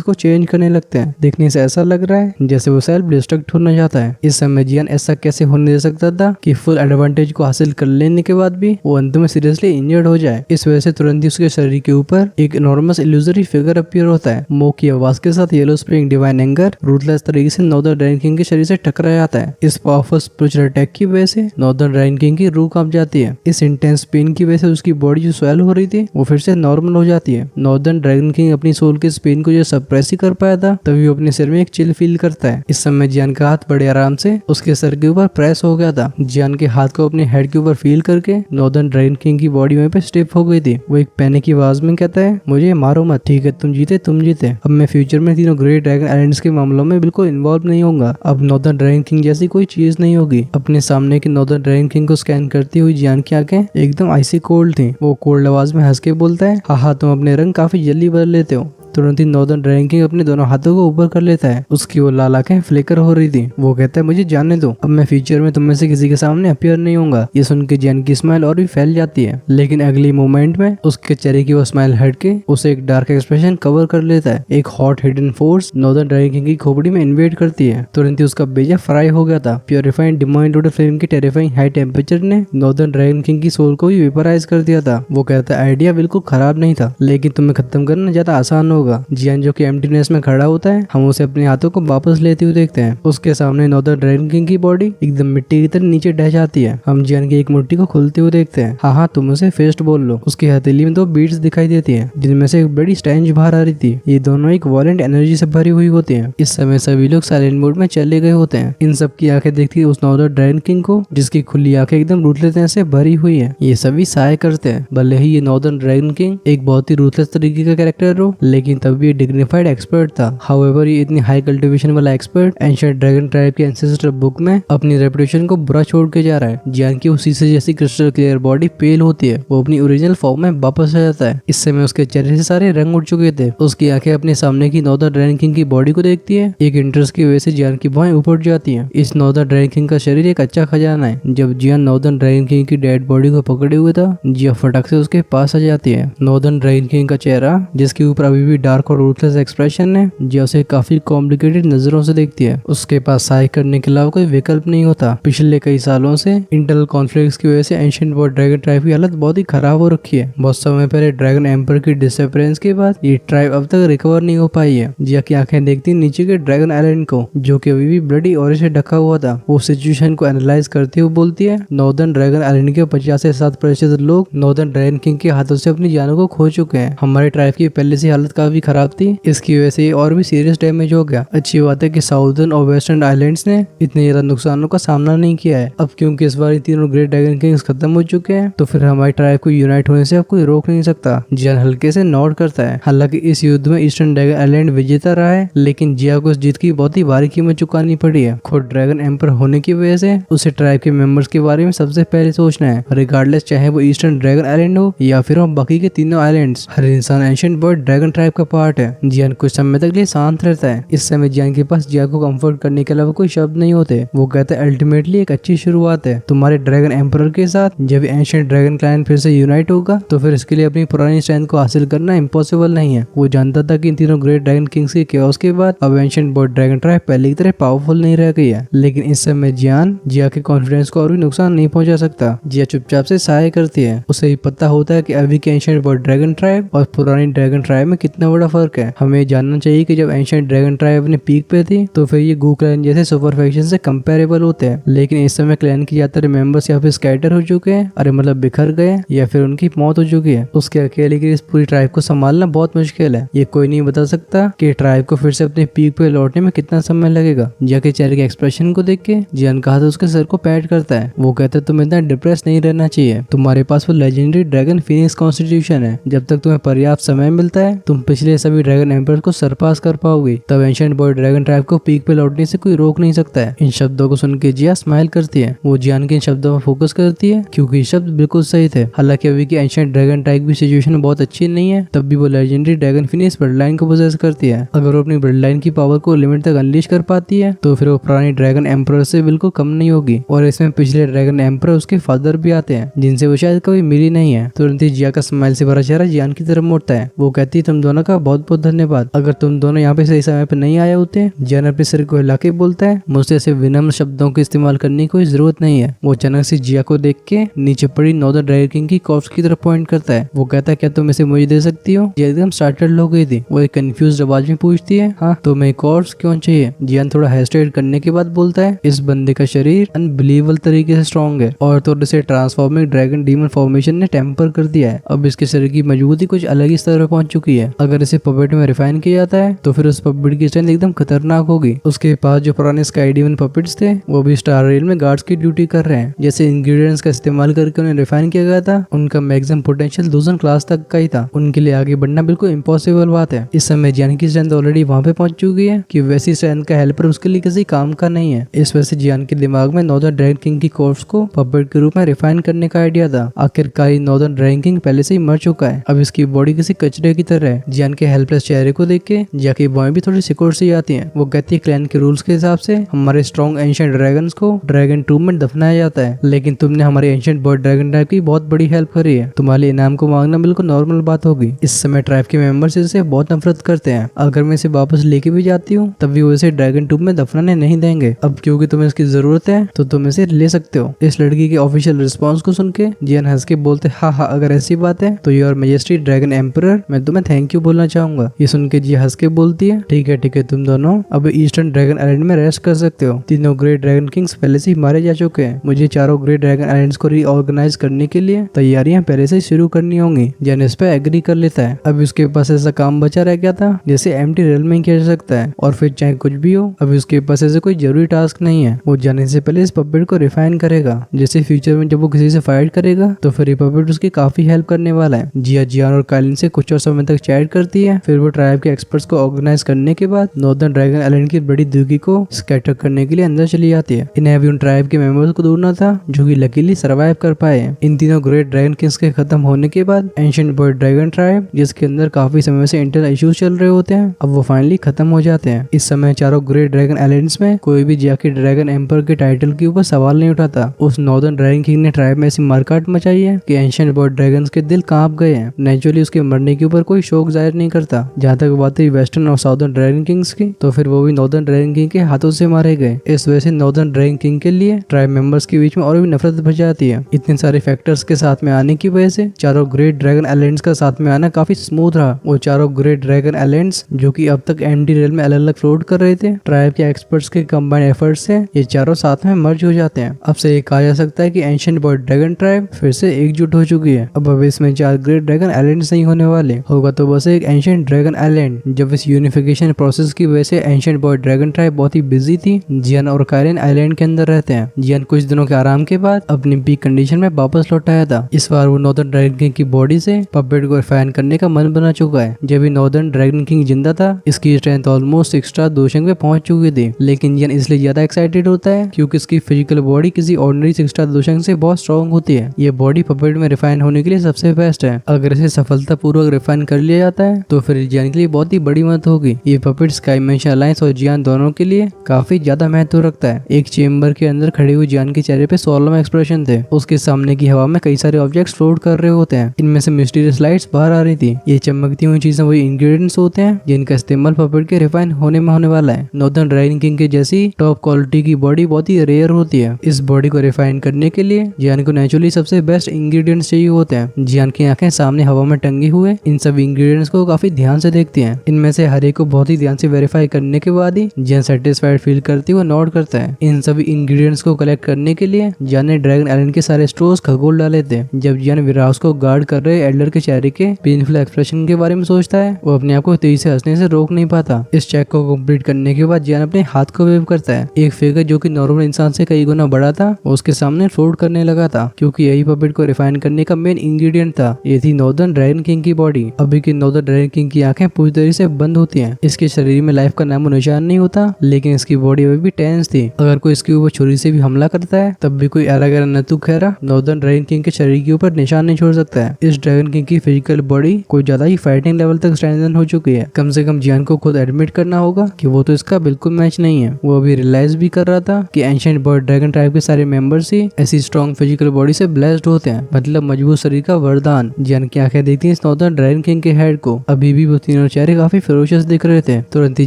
को चेंज करने लगते हैं। देखने से ऐसा लग रहा है जैसे वो सेल्फ डिस्ट्रक्ट होना चाहता है। इस समय जियान ऐसा कैसे होने दे सकता था कि फुल एडवांटेज को हासिल कर लेने के बाद भी वो अंत में सीरियसली इंजर्ड हो जाए। इस वजह से तुरंत ही उसके शरीर के ऊपर एक इनॉर्मस इल्यूजरी फिगर अपीयर होता है। मो की आवाज के साथ yellow spring divine anger ruthless तरीके से नॉर्दर्न ड्रैगन किंग के शरीर से टकरा जाता है। इस पावरफुल स्पिरिचुअल अटैक की वजह से नॉर्दर्न ड्रैगन किंग की रूह कांप जाती है। इस इंटेंस पेन की वजह से उसकी बॉडी जो स्वेल हो रही थी वो फिर से नॉर्मल हो जाती है। नॉर्दर्न ड्रैगन किंग अपनी सोल के पेन को जो सप्रेस ही कर पाया था तभी वो अपने सिर में एक चिल फील करता है। इस समय जियान का हाथ बड़े आराम से उसके सर के ऊपर प्रेस हो गया था। जियान के हाथ को अपने हेड के ऊपर फील करके नॉर्दर्न ड्रैगन किंग की बॉडी वहीं पे स्टिफ हो गई थी। वो एक पैनिक की आवाज में कहता है, मुझे मारो मत, ठीक है तुम जीते तुम जीते। अब मैं फ्यूचर में तीनों ग्रेट ड्रैगन आइलैंड्स के मामलों में बिल्कुल इन्वॉल्व नहीं होगा। अब नॉर्दर्न ड्रैगन किंग जैसी कोई चीज नहीं होगी। अपने सामने के नॉर्दर्न ड्रैगन किंग को स्कैन करती हुई जियान की आंखें एकदम आइसी कोल्ड थी। वो कोल्ड आवाज में हंस के बोलता है, हाँ तुम अपने रंग काफी जल्दी बदल लेते हो। तुरंत ही नॉर्दर्न ड्रैगन किंग अपने दोनों हाथों को ऊपर कर लेता है। उसकी वो लाल आंखें फ्लिकर हो रही थी। वो कहता है, मुझे जानने दो, अब मैं फ्यूचर में तुम में से किसी के सामने अपीयर नहीं होगा। ये सुन के जियान की स्माइल और भी फैल जाती है, लेकिन अगली मोमेंट में उसके चेहरे की वो स्माइल हट के उसे एक डार्क एक्सप्रेशन कवर कर लेता है। एक hot hidden force northern dragon king की खोपड़ी में इन्वेड करती है। तुरंत ही उसका बेजा फ्राई हो गया था। प्योरीफाइड डिमोइंटेड फ्लेम की टेरिफाइंग हाई टेम्परेचर ने नॉर्दर्न ड्रैगन किंग की सोल को भी वेपराइज कर दिया था। वो कहता है, आइडिया बिल्कुल खराब नहीं था, लेकिन तुम्हें खत्म करना ज्यादा आसान होगा। जियान जो कि एम्प्टीनेस में खड़ा होता है, हम उसे अपने हाथों को वापस लेते हुए देखते हैं। उसके सामने नॉर्दर्न ड्रैगन किंग की बॉडी एकदम मिट्टी की तरह नीचे ढह जाती है। हम जियान की एक मुट्ठी को खुलते हुए देखते हैं। हाँ तुम उसे फेस्ट बोल लो। उसकी हथेली में 2 बीड्स दिखाई देती है, जिनमें से एक बड़ी स्टेंज बाहर आ रही थी। ये दोनों एक वॉलेंट एनर्जी से भरी हुई होती है। इस समय सभी लोग साइलेंट मोड में चले गए होते हैं। इन सब की आंखें देखती है उस नॉर्दर्न ड्रैगन किंग को, जिसकी खुली आंखें एकदम रूथलेसनेस से भरी हुई है। ये सभी सहाय करते हैं। भले ही ये नॉर्दर्न ड्रैगन किंग एक बहुत ही रूथलेस तरीके का कैरेक्टर हो, लेकिन तब भी डिग्निफाइड एक्सपर्ट था। हाउएवर ये इतनी हाई कल्टीवेशन वाला एक्सपर्ट एंशिएंट ड्रैगन ट्राइब के एंसेस्टर बुक में अपनी रेपुटेशन को बुरा छोड़ के जा रहा है। जियान की उसी से जैसी क्रिस्टल क्लियर बॉडी पेल होती है। वो अपनी ओरिजिनल फॉर्म में वापस आ जाता है। इस समय उसके चेहरे से सारे रंग उड़ चुके थे। उसकी आंखें अपने सामने की नॉर्दर्न ड्रैगन किंग की बॉडी को देखती है। एक इंटरेस्ट की वजह से जियान की भौहें ऊपर जाती है। इस नॉर्दर्न ड्रैगन किंग का शरीर एक अच्छा खजाना है। जब जियान नॉर्दर्न ड्रैगन किंग की डेड बॉडी को पकड़े हुए था, जिया फटक से उसके पास आ जाती है। नॉर्दर्न ड्रैगन किंग का चेहरा, जिसके ऊपर अभी भी डार्क और रूथलेस एक्सप्रेशन है, जिया उसे काफी कॉम्प्लिकेटेड नजरों से देखती है। उसके पास सहाय करने के अलावा कोई विकल्प नहीं होता। पिछले कई सालों से इंटरनल कॉन्फ्लिक्ट्स की वजह से एंशिएंट वर्ल्ड ड्रैगन ट्राइब की हालत बहुत ही खराब हो रखी है। बहुत समय पहले ड्रैगन एम्पर की डिसअपीयरेंस के बाद ये ट्राइब अब तक रिकवर नहीं हो पाई है। जिया की आंखें देखती नीचे के ड्रैगन आइलैंड को, जो कि अभी भी ब्लडी ऑरेंज से ढका हुआ था। वो सिचुएशन को एनालाइज करते हुए बोलती है, नॉर्दर्न ड्रैगन आइलैंड के 50 से 60% लोग नॉर्दर्न ड्रैगन किंग के हाथों से अपनी जानों को खो चुके हैं। हमारे ट्राइब की पहले से हालत काफी खराब थी, इसकी वजह से और भी सीरियस डैमेज हो गया। अच्छी बात है कि साउदर्न और वेस्टर्न आइलैंड्स ने इतने ज्यादा नुकसानों का सामना नहीं किया है। अब क्योंकि इस बार तीनों ग्रेट ड्रैगन किंग्स खत्म हो चुके हैं, तो फिर हमारी ट्राइब को यूनाइट होने से अब कोई रोक नहीं सकता। जियान हल्के से नॉड करता है। हालांकि इस युद्ध में ईस्टर्न ड्रैगन आइलैंड विजेता रहा है, लेकिन जिया को इस जीत की बहुत ही भारी कीमत चुकानी पड़ी है। खुद ड्रैगन एम्पर होने की वजह से उसे ट्राइब के मेंबर्स के बारे में सबसे पहले सोचना है, रिगार्डलेस चाहे वो ईस्टर्न ड्रैगन आइलैंड हो या फिर बाकी के तीनों आइलैंड्स। हर इंसान एंशिएंट वर्ल्ड ड्रैगन ट्राइब का पार्ट है। जियान कुछ समय तक लिए शांत रहता है। इस समय जियान के पास जिया को कंफर्ट करने के अलावा कोई शब्द नहीं होते। वो कहता है, अल्टीमेटली एक अच्छी शुरुआत है तुम्हारे ड्रैगन एम्परर के साथ। जब एंशिएंट ड्रैगन क्लैन फिर से यूनाइट होगा, तो फिर इसके लिए अपनी पुरानी स्ट्रेंथ को हासिल करना इम्पॉसिबल नहीं है। वो जानता था कि इन तीनों ग्रेट ड्रैगन किंग्स के केओस के बाद अब एंशिएंट वर्ल्ड ड्रैगन ट्राइब पहले की तरह पावरफुल नहीं रह गई है। लेकिन इस समय जिया के कॉन्फिडेंस को और भी नुकसान नहीं पहुंचा सकता। जिया चुपचाप से सहाय करती है। उसे भी पता होता है कि अभी के एंशिएंट वर्ल्ड ड्रैगन ट्राइब और पुरानी ड्रैगन ट्राइब में कितना बड़ा फर्क है। हमें जानना चाहिए कि जब एंशिएंट ड्रैगन ट्राइब अपने पीक पे थी, तो फिर ये गू क्लैन जैसे सुपर फैक्शन से कंपेरेबल होते हैं। लेकिन इस समय क्लैन की ज्यादातर मेंबर्स या फिर स्कैटर हो चुके हैं, अरे मतलब बिखर गए, या फिर उनकी मौत हो चुकी है। उसके अकेले की इस पूरी ट्राइब को संभालना बहुत मुश्किल है। ये कोई नहीं बता सकता कि ट्राइब को फिर से अपने पीक पे लौटने में कितना समय लगेगा। जिया के चेहरे के एक्सप्रेशन को देख के जियान का हाथ उसके सर को पैट करता है। वो कहता है, तुम्हें इतना डिप्रेस नहीं रहना चाहिए। तुम्हारे पास वो लेजेंडरी ड्रैगन फिनिक्स कॉन्स्टिट्यूशन है। जब तक तुम्हें पर्याप्त समय मिलता है, तुम पिछले सभी ड्रैगन एम्पर को सरपास कर पाओगे, तब एंशिएंट बॉय ड्रैगन ट्राइब को पीक पे लौटने से कोई रोक नहीं सकता है। इन शब्दों को सुन के जिया स्माइल करती है। वो जियान के इन शब्दों पर फोकस करती है क्योंकि शब्द बिल्कुल सही थे। हालांकि अभी की एंशिएंट ड्रैगन ट्राइब की सिचुएशन बहुत अच्छी नहीं है, तब भी वो legendary dragon finish blood line को पोजेस करती है। अगर वो अपनी ब्लड लाइन की पावर को लिमिट तक अनलीश कर पाती है तो फिर वो पुरानी ड्रैगन एम्पर से बिल्कुल कम नहीं होगी। और इसमें पिछले ड्रैगन एम्पर उसके फादर भी आते हैं जिनसे वो शायद कभी मिली नहीं है। तुरंत ही जिया का स्माइल से भरा चेहरा जियान की तरफ मुड़ता है। वो कहती है तुम दोनों का बहुत बहुत धन्यवाद, अगर तुम दोनों यहाँ पे सही समय पे नहीं आए होते। जियान अपने सिर को हिला के बोलता है मुझसे ऐसे विनम्र शब्दों का इस्तेमाल करने की कोई जरूरत नहीं है। वो अचानक से जिया को देख के नीचे पड़ी नॉर्दर्न ड्रैगन किंग की कॉर्प्स की तरफ पॉइंट करता है। वो कहता है क्या तुम इसे मुझे दे सकती हो? जिया एकदम स्टार्टल्ड हो गई थी। वो एक कंफ्यूज्ड आवाज में पूछती है हाँ तुम्हें कॉर्प्स क्यों चाहिए? जियान थोड़ा हेजिटेट करने के बाद बोलता है इस बंदे का शरीर अनबिलीवेबल तरीके से स्ट्रॉन्ग है और तो इसे ट्रांसफॉर्मिंग ड्रैगन डीमन फॉर्मेशन ने टेम्पर कर दिया है। अब इसके शरीर की मजबूती कुछ अलग ही स्तर पर पहुंच चुकी है। अगर इसे पपेट में रिफाइन किया जाता है तो फिर उस पपेट की स्ट्रेंथ एकदम खतरनाक होगी। उसके पास जो पुराने स्काई डीमन पपेट्स थे वो भी स्टार रेल में गार्ड्स की ड्यूटी कर रहे हैं। जैसे इंग्रेडिएंट्स का इस्तेमाल करके उन्हें रिफाइन किया गया था, उनका मैक्सिमम पोटेंशियल 2000 क्लास तक का ही था। उनके लिए आगे बढ़ना बिल्कुल इम्पॉसिबल बात है। इस समय जियान की स्ट्रेंथ ऑलरेडी वहां पे पहुंच चुकी है कि वैसी स्ट्रेंथ का हेल्पर उसके लिए किसी काम का नहीं है। इस वजह से जियान के दिमाग में नॉर्दर्न ड्रैगन किंग की कॉर्प्स को पपेट के रूप में रिफाइन करने का आइडिया था। आखिरकार नॉर्दर्न ड्रैगन किंग पहले से ही मर चुका है, अब इसकी बॉडी किसी कचरे की तरह है। जियान के हेल्पलेस चेहरे को देख के जिया की बॉय भी थोड़ी सिक्योर सी आती है। वो कहती है क्लैन के रूल्स के हिसाब से हमारे स्ट्रॉन्ग एंशिएंट ड्रैगन्स को ड्रैगन टूम में दफनाया जाता है, लेकिन तुमने हमारे एंशिएंट बॉय ड्रैगन ट्राइब की बहुत बड़ी हेल्प करी है, तुम्हारे इनाम को मांगना बिल्कुल नॉर्मल बात होगी। इस समय ट्राइब के मेंबर्स इसे बहुत नफरत करते हैं। अगर मैं इसे वापस लेके भी जाती हूँ तब भी वो इसे ड्रैगन टूम में दफनाने नहीं देंगे। अब क्योंकि तुम्हें इसकी जरूरत है तो तुम इसे ले सकते हो। इस लड़की के ऑफिशियल रिस्पॉन्स को सुन के जियान हंस के बोलते हाँ अगर ऐसी बात है तो योर मैजेस्टी ड्रैगन एम्परर मैं तुम्हें थैंक यू बोलना चाहूंगा। ये सुन के जिया हंस के बोलती है ठीक है तुम दोनों अब ईस्टर्न ड्रैगन आइलैंड में रेस्ट कर सकते हो। तीनों ग्रेट ड्रैगन किंग्स पहले से ही मारे जा चुके हैं। मुझे चारों ग्रेट ड्रैगन आइलैंड्स को रीऑर्गेनाइज करने के लिए तैयारियां पहले से शुरू करनी होंगी। जियान इस पे एग्री कर लेता है। अब उसके पास ऐसा काम बचा रह गया था जैसे एम्प्टी रेल में किया जा सकता है और फिर चाहे कुछ भी हो अब उसके पास ऐसे कोई जरूरी टास्क नहीं है। वो जाने से पहले इस पपेट को रिफाइन करेगा, जैसे फ्यूचर में जब वो किसी से फाइट करेगा तो फिर ये पपेट उसकी काफी हेल्प करने वाला है। जियान और कालिन से कुछ और समय तक चैट करती है। फिर वो ट्राइब के एक्सपर्ट्स को ऑर्गेनाइज करने के बाद नॉर्दर्न ड्रैगन आइलैंड की बड़ी दुर्गी को स्कैटर करने के लिए अंदर चली जाती है। इन्हें अभी उन ट्राइब के मेंबर्स को ढूंढना था जो कि लकीली सर्वाइव कर पाए। इन तीनों ग्रेट ड्रैगन किंग्स के खत्म होने के बाद एंशिएंट बॉय ड्रैगन ट्राइब जिसके अंदर काफी समय से इंटरनल इश्यूज चल रहे होते हैं अब वो फाइनली खत्म हो जाते हैं। इस समय चारों ग्रेट ड्रैगन आइलैंड्स में कोई भी जाके ड्रैगन एम्पर के टाइटल के ऊपर सवाल नहीं उठाता। उस नॉर्दर्न ड्रैगन किंग ने ट्राइब में ऐसी मारकाट मचाई है कि एंशिएंट बॉय ड्रैगन्स के दिल कांप गए हैं। नेचुरली उसके मरने के ऊपर कोई शोक जाहिर नहीं करता। जहाँ तक बात है वेस्टर्न और साउदर्न ड्रैगन किंग्स की तो फिर वो भी नॉर्दर्न ड्रैगन किंग के हाथों से मारे गए। इस वजह से नॉर्दर्न ड्रैगन किंग के लिए ट्राइब मेंबर्स के बीच में और भी नफरत बढ़ जाती है। इतने सारे फैक्टर्स के साथ में आने की वजह से चारों ग्रेट ड्रैगन आइलैंड्स का साथ में आना काफी स्मूथ रहा। वो चारों ग्रेट ड्रैगन आइलैंड्स जो कि अब तक एमडी रेल में अलग अलग फ्लोट कर रहे थे, ट्राइब के एक्सपर्ट्स के कंबाइंड एफर्ट्स से ये चारों साथ में मर्ज हो जाते हैं। अब से ये कहा जा सकता है कि एंशिएंट बॉय ड्रैगन ट्राइब फिर से एकजुट हो चुकी है। अब इसमें 4 ग्रेट ड्रैगन आइलैंड्स नहीं होने वाले, होगा तो बस एक एंशिएंट ड्रैगन आइलैंड। जब इस यूनिफिकेशन प्रोसेस की वजह से एंशिएंट बॉय ड्रैगन ट्राइब बहुत ही बिजी थी। जियान और कालिन आइलैंड के अंदर रहते हैं। जियान कुछ दिनों के आराम के बाद अपनी पीक कंडीशन में वापस लौट आया था। इस बार वो नॉर्दर्न ड्रैगन किंग की बॉडी से पपेट को रिफाइन करने का मन बना चुका है। जब भी नॉर्दर्न ड्रैगन किंग जिंदा था इसकी स्ट्रेंथ ऑलमोस्ट 6 स्टार दोशंग पे पहुंच चुकी थी, लेकिन जियान इसलिए ज्यादा एक्साइटेड होता है क्योंकि इसकी फिजिकल बॉडी किसी ऑर्डिनरी 6 स्टार दोशंग से बहुत स्ट्रॉन्ग होती है। ये बॉडी पपेट में रिफाइन होने के लिए सबसे बेस्ट है। अगर इसे सफलतापूर्वक रिफाइन कर लिया जाता है तो फिर जियान के लिए बहुत ही बड़ी मदद होगी। ये पपेट स्काई मेंशन अलायंस और जियान दोनों के लिए काफी ज्यादा महत्व रखता है। एक चेम्बर के अंदर खड़े हुए जियान के चेहरे पे सोलम एक्सप्रेशन थे। उसके सामने की हवा में कई सारे ऑब्जेक्ट्स फ्लोट कर रहे होते हैं। इनमें से मिस्टीरियस लाइट्स बाहर आ रही थी। ये चमकती हुई चीजें वही इंग्रेडिएंट्स होते हैं जिनका इस्तेमाल पपेट के रिफाइन होने में होने वाला है। नॉर्दर्न ड्रैगन किंग के जैसी टॉप क्वालिटी की बॉडी बहुत ही रेयर होती है। इस बॉडी को रिफाइन करने के लिए जियान को नेचुरली सबसे बेस्ट इंग्रेडिएंट्स चाहिए होते हैं। जियान की आंखें सामने हवा में टंगे हुए इन सब इंग्रेडिएंट्स को काफी ध्यान से देखती हैं। इनमें से हर एक को बहुत ही ध्यान से वेरीफाई करने के बाद ही जियान सेटिस्फाइड फील करती हुए नोट करता है। इन सभी इंग्रेडिएंट्स को कलेक्ट करने के लिए जियान ने ड्रैगन आइलैंड के सारे स्टोर्स खगोल डाले थे। जब जियान विराज को गार्ड कर रहे एल्डर के चेहरे के पेनफुल एक्सप्रेशन के बारे में सोचता है वो अपने आप को तेजी से हंसने से रोक नहीं पाता। इस चेक को कंप्लीट करने के बाद जियान अपने हाथ को वेव करता है। एक फिगर जो कि नॉर्मल इंसान से कई गुना बड़ा था वो उसके सामने फ्लोट करने लगा था क्योंकि यही पपेट को रिफाइन करने का मेन इंग्रेडिएंट था। ये थी नॉर्दर्न ड्रैगन किंग की बॉडी। अभी की नॉर्दर्न ड्रैगन किंग की आंखें पूरी तरीके से बंद होती हैं। इसके शरीर में लाइफ का नामो निशान नहीं होता, लेकिन इसकी बॉडी अभी भी टेंस थी। अगर कोई इसके ऊपर छुरी से भी हमला करता है तब भी कोई अरागरा नतु खैरा नॉर्दर्न ड्रैगन किंग के शरीर के ऊपर निशान नहीं छोड़ सकता है। इस ड्रैगन किंग की फिजिकल बॉडी कोई ज्यादा ही फाइटिंग लेवल तक स्ट्रेंथन हो चुकी है। कम से कम जियान को खुद एडमिट करना होगा कि वो तो इसका बिल्कुल मैच नहीं है। वो अभी रियलाइज भी कर रहा था कि एंशिएंट बर्ड ड्रैगन ट्राइब के सारे मेंबर्स ही ऐसी स्ट्रॉन्ग फिजिकल बॉडी से ब्लेस्ड होते हैं, मतलब मजबूत शरीर का वरदान। जियान की आंखें देखती हैं इस नॉर्दर्न ड्रैगन किंग के हेड को। अभी भी वो तीनों चेहरे काफी फेरोशियस दिख रहे थे। तुरंत ही